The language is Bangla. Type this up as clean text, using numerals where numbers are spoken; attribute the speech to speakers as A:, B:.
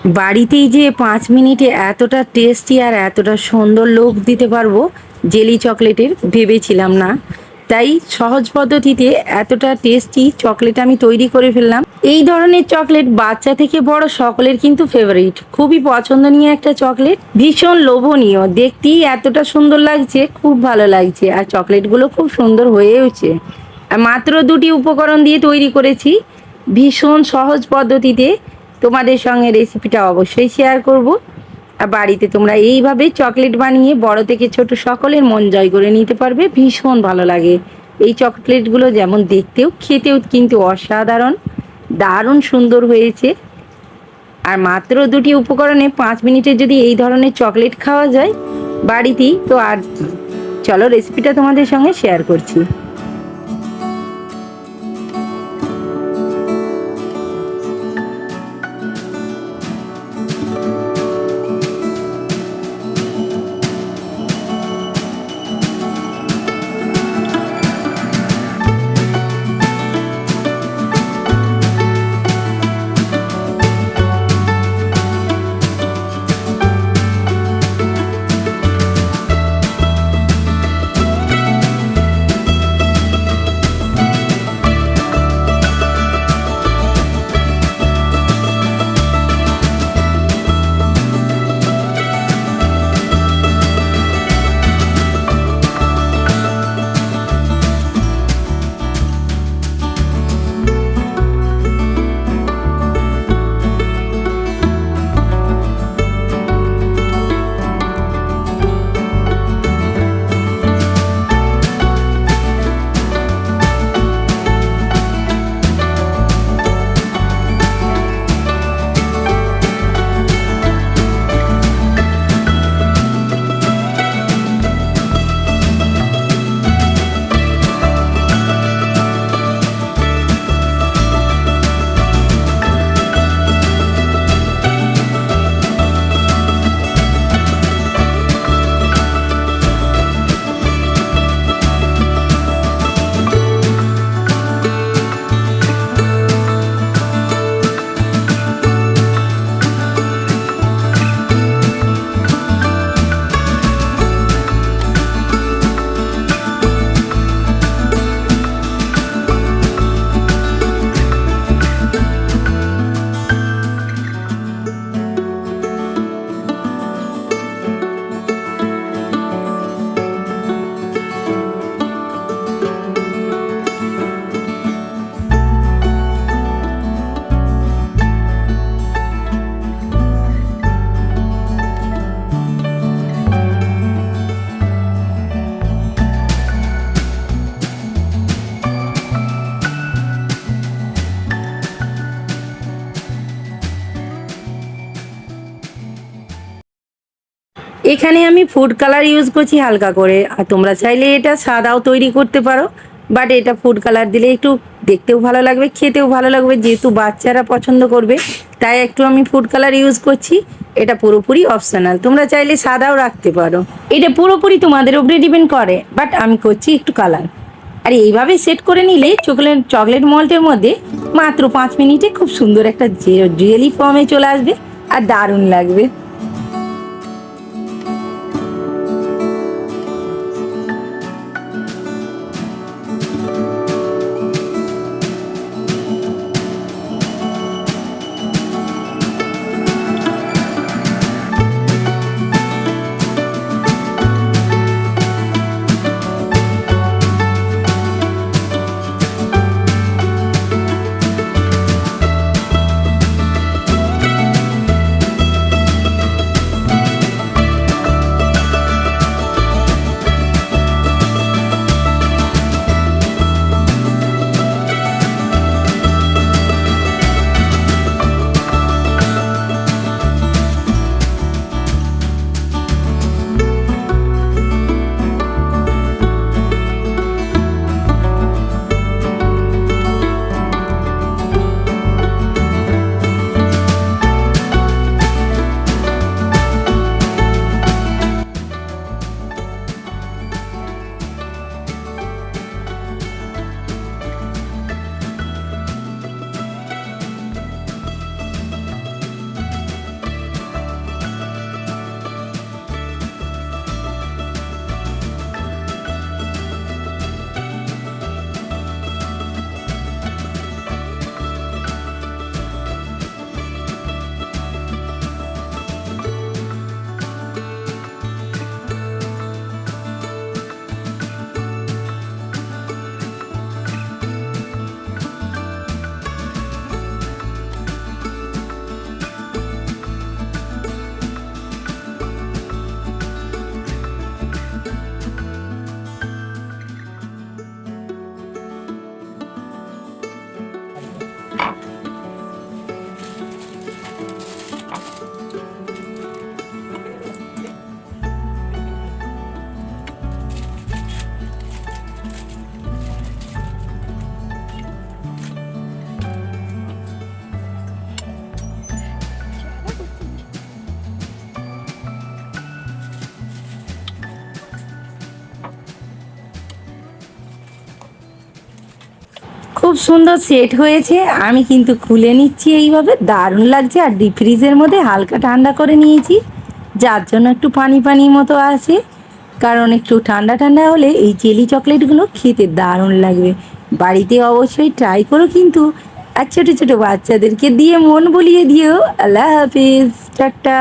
A: বাড়িতেই যে 5 মিনিটে এতটা টেস্টি আর এতটা সুন্দর লুক দিতে পারবো জেলি চকলেটের ভেবেছিলাম না। তাই সহজ পদ্ধতিতে এতটা টেস্টি চকলেট আমি তৈরি করে ফেললাম। এই ধরনের চকলেট বাচ্চা থেকে বড় সকলের কিন্তু ফেভারিট, খুবই পছন্দনীয় একটা চকলেট, ভীষণ লোভনীয়, দেখতেই এতটা সুন্দর লাগছে, খুব ভালো লাগছে। আর চকলেটগুলো খুব সুন্দর হয়েওছে। আর মাত্র 2টি উপকরণ দিয়ে তৈরি করেছি, ভীষণ সহজ পদ্ধতিতে। তোমাদের সঙ্গে রেসিপিটা অবশ্যই শেয়ার করব। আর বাড়িতে তোমরা এইভাবে চকলেট বানিয়ে বড় থেকে ছোট সকলের মন জয় করে নিতে পারবে, ভীষণ ভালো লাগে। এই চকলেটগুলো যেমন দেখতেও খেতেও কিন্তু অসাধারণ, দারুণ সুন্দর হয়েছে। আর মাত্র 2টি উপকরণে 5 মিনিটে যদি এই ধরনের চকলেট খাওয়া যায় বাড়িতেই, তো আর কি। চলো রেসিপিটা তোমাদের সঙ্গে শেয়ার করছি। এখানে আমি ফুড কালার ইউজ করছি হালকা করে, আর তোমরা চাইলে এটা সাদাও তৈরি করতে পারো, বাট এটা ফুড কালার দিলে একটু দেখতেও ভালো লাগবে, খেতেও ভালো লাগবে, যেহেতু বাচ্চারা পছন্দ করবে তাই একটু আমি ফুড কালার ইউজ করছি। এটা পুরোপুরি অপশনাল, তোমরা চাইলে সাদাও রাখতে পারো, এটা পুরোপুরি তোমাদের উপরে ডিপেন্ড করে, বাট আমি করছি একটু কালার। আর এইভাবে সেট করে নিলে চকলেট মল্টের মধ্যে মাত্র 5 মিনিটে খুব সুন্দর একটা জেলি ফর্মে চলে আসবে আর দারুণ লাগবে। খুব সুন্দর সেট হয়েছে। আমি কিন্তু খুলে নিচ্ছি এইভাবে, দারুণ লাগছে। আর ডিপ ফ্রিজের মধ্যে হালকা ঠান্ডা করে নিয়েছি, যার জন্য একটু পানি পানি মতো আছে। কারণ একটু ঠান্ডা ঠান্ডা হলে এই জেলি চকলেটগুলো খেতে দারুণ লাগবে। বাড়িতে অবশ্যই ট্রাই করো কিন্তু। আর ছোটো ছোটো বাচ্চাদেরকে দিয়ে মন ভুলিয়ে দিও। আল্লাহ হাফিজ, টাটা।